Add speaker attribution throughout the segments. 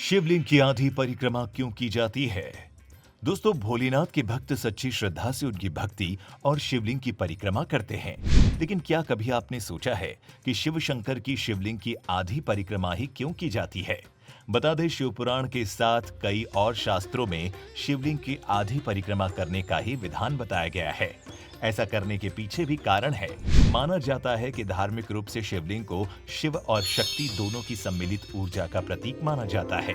Speaker 1: शिवलिंग की आधी परिक्रमा क्यों की जाती है? दोस्तों, भोलेनाथ के भक्त सच्ची श्रद्धा से उनकी भक्ति और शिवलिंग की परिक्रमा करते हैं। लेकिन क्या कभी आपने सोचा है कि शिव शंकर की शिवलिंग की आधी परिक्रमा ही क्यों की जाती है? बता दें, शिव पुराण के साथ कई और शास्त्रों में शिवलिंग की आधी परिक्रमा करने का ही विधान बताया गया है। ऐसा करने के पीछे भी कारण है। माना जाता है कि धार्मिक रूप से शिवलिंग को शिव और शक्ति दोनों की सम्मिलित ऊर्जा का प्रतीक माना जाता है।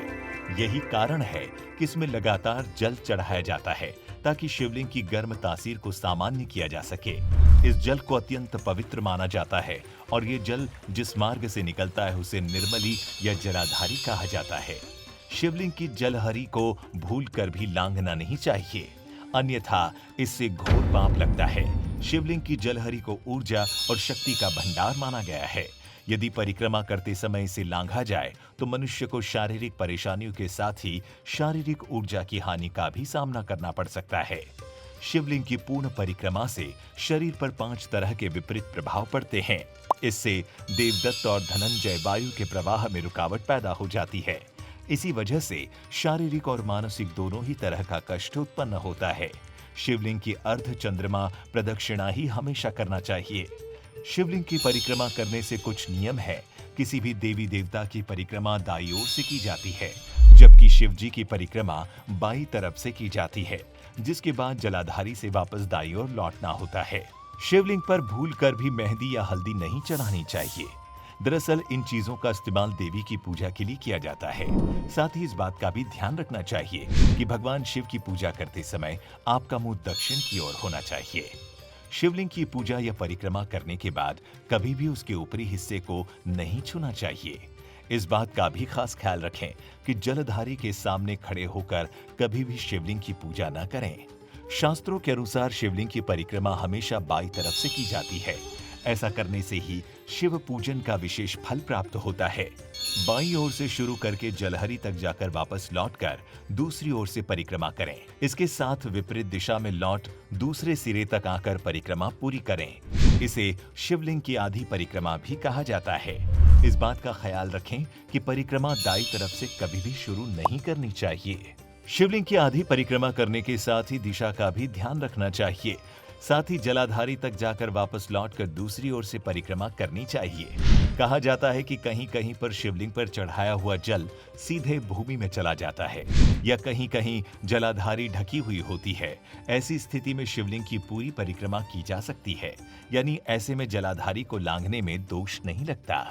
Speaker 1: यही कारण है कि इसमें लगातार जल चढ़ाया जाता है ताकि शिवलिंग की गर्म तासीर को सामान्य किया जा सके। इस जल को अत्यंत पवित्र माना जाता है और ये जल जिस मार्ग से निकलता है उसे निर्मली या जलाधारी कहा जाता है। शिवलिंग की जलहरी को भूलकर भी लांघना नहीं चाहिए, अन्यथा इससे घोर पाप लगता है। शिवलिंग की जलहरी को ऊर्जा और शक्ति का भंडार माना गया है। यदि परिक्रमा करते समय इसे लांघा जाए तो मनुष्य को शारीरिक परेशानियों के साथ ही शारीरिक ऊर्जा की हानि का भी सामना करना पड़ सकता है। शिवलिंग की पूर्ण परिक्रमा से शरीर पर 5 तरह के विपरीत प्रभाव पड़ते हैं। इससे देवदत्त और धनंजय वायु के प्रवाह में रुकावट पैदा हो जाती है। इसी वजह से शारीरिक और मानसिक दोनों ही तरह का कष्ट उत्पन्न होता है। शिवलिंग की अर्ध चंद्रमा प्रदक्षिणा ही हमेशा करना चाहिए। शिवलिंग की परिक्रमा करने से कुछ नियम है। किसी भी देवी देवता की परिक्रमा दाईं ओर से की जाती है, जबकि शिव जी की परिक्रमा बाईं तरफ से की जाती है, जिसके बाद जलाधारी से वापस दाईं ओर लौटना होता है। शिवलिंग पर भूलकर भी मेहंदी या हल्दी नहीं चढ़ानी चाहिए। दरअसल इन चीजों का इस्तेमाल देवी की पूजा के लिए किया जाता है। साथ ही इस बात का भी ध्यान रखना चाहिए कि भगवान शिव की पूजा करते समय आपका मुंह दक्षिण की ओर होना चाहिए। शिवलिंग की पूजा या परिक्रमा करने के बाद कभी भी उसके ऊपरी हिस्से को नहीं छूना चाहिए। इस बात का भी खास ख्याल रखें कि जलधारी के सामने खड़े होकर कभी भी शिवलिंग की पूजा न करें। शास्त्रों के अनुसार शिवलिंग की परिक्रमा हमेशा बाईं तरफ से की जाती है। ऐसा करने से ही शिव पूजन का विशेष फल प्राप्त होता है। बाईं ओर से शुरू करके जलहरी तक जाकर वापस लौटकर दूसरी ओर से परिक्रमा करें। इसके साथ विपरीत दिशा में लौट दूसरे सिरे तक आकर परिक्रमा पूरी करें। इसे शिवलिंग की आधी परिक्रमा भी कहा जाता है। इस बात का ख्याल रखें कि परिक्रमा दाईं तरफ से कभी भी शुरू नहीं करनी चाहिए। शिवलिंग की आधी परिक्रमा करने के साथ ही दिशा का भी ध्यान रखना चाहिए। साथ ही जलाधारी तक जाकर वापस लौटकर दूसरी ओर से परिक्रमा करनी चाहिए। कहा जाता है कि कहीं कहीं पर शिवलिंग पर चढ़ाया हुआ जल सीधे भूमि में चला जाता है या कहीं कहीं जलाधारी ढकी हुई होती है। ऐसी स्थिति में शिवलिंग की पूरी परिक्रमा की जा सकती है, यानी ऐसे में जलाधारी को लांघने में दोष नहीं लगता।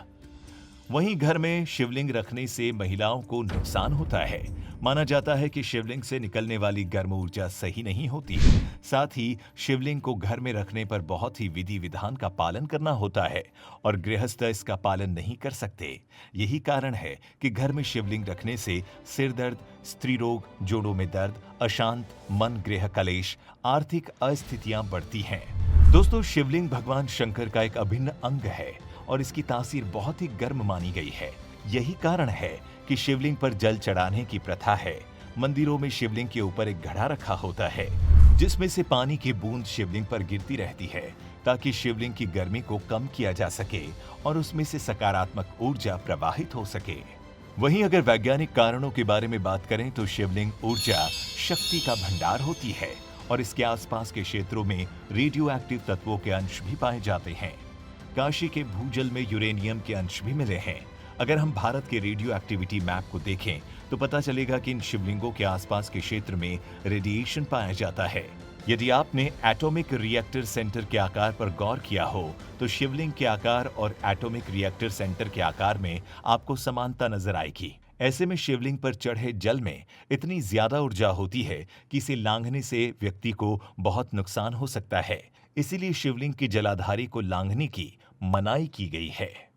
Speaker 1: वहीं घर में शिवलिंग रखने से महिलाओं को नुकसान होता है। माना जाता है कि शिवलिंग से निकलने वाली गर्म ऊर्जा सही नहीं होती। साथ ही शिवलिंग को घर में रखने पर बहुत ही विधि विधान का पालन करना होता है और गृहस्थ इसका पालन नहीं कर सकते। यही कारण है कि घर में शिवलिंग रखने से सिर दर्द, स्त्री रोग, जोड़ों में दर्द, अशांत मन, गृह कलेश, आर्थिक अस्थितियां बढ़ती हैं। दोस्तों, शिवलिंग भगवान शंकर का एक अभिन्न अंग है और इसकी तासीर बहुत ही गर्म मानी गई है। यही कारण है कि शिवलिंग पर जल चढ़ाने की प्रथा है। मंदिरों में शिवलिंग के ऊपर एक घड़ा रखा होता है जिसमें से पानी की बूंद शिवलिंग पर गिरती रहती है ताकि शिवलिंग की गर्मी को कम किया जा सके और उसमें से सकारात्मक ऊर्जा प्रवाहित हो सके। वहीं अगर वैज्ञानिक कारणों के बारे में बात करें तो शिवलिंग ऊर्जा शक्ति का भंडार होती है और इसके आसपास के क्षेत्रों में रेडियो एक्टिव तत्वों के अंश भी पाए जाते हैं। काशी के भूजल में यूरेनियम के अंश भी मिले हैं। अगर हम भारत के रेडियो एक्टिविटी मैप को देखें तो पता चलेगा कि इन शिवलिंगों के आसपास के क्षेत्र में रेडिएशन पाया जाता है। यदि आपने एटॉमिक रिएक्टर सेंटर के आकार पर गौर किया हो तो शिवलिंग के आकार और एटॉमिक रिएक्टर सेंटर के आकार में आपको समानता नजर आएगी। ऐसे में शिवलिंग पर चढ़े जल में इतनी ज्यादा ऊर्जा होती है कि इसे लांघने से व्यक्ति को बहुत नुकसान हो सकता है। इसीलिए शिवलिंग की जलाधारी को लांघने की मनाही की गई है।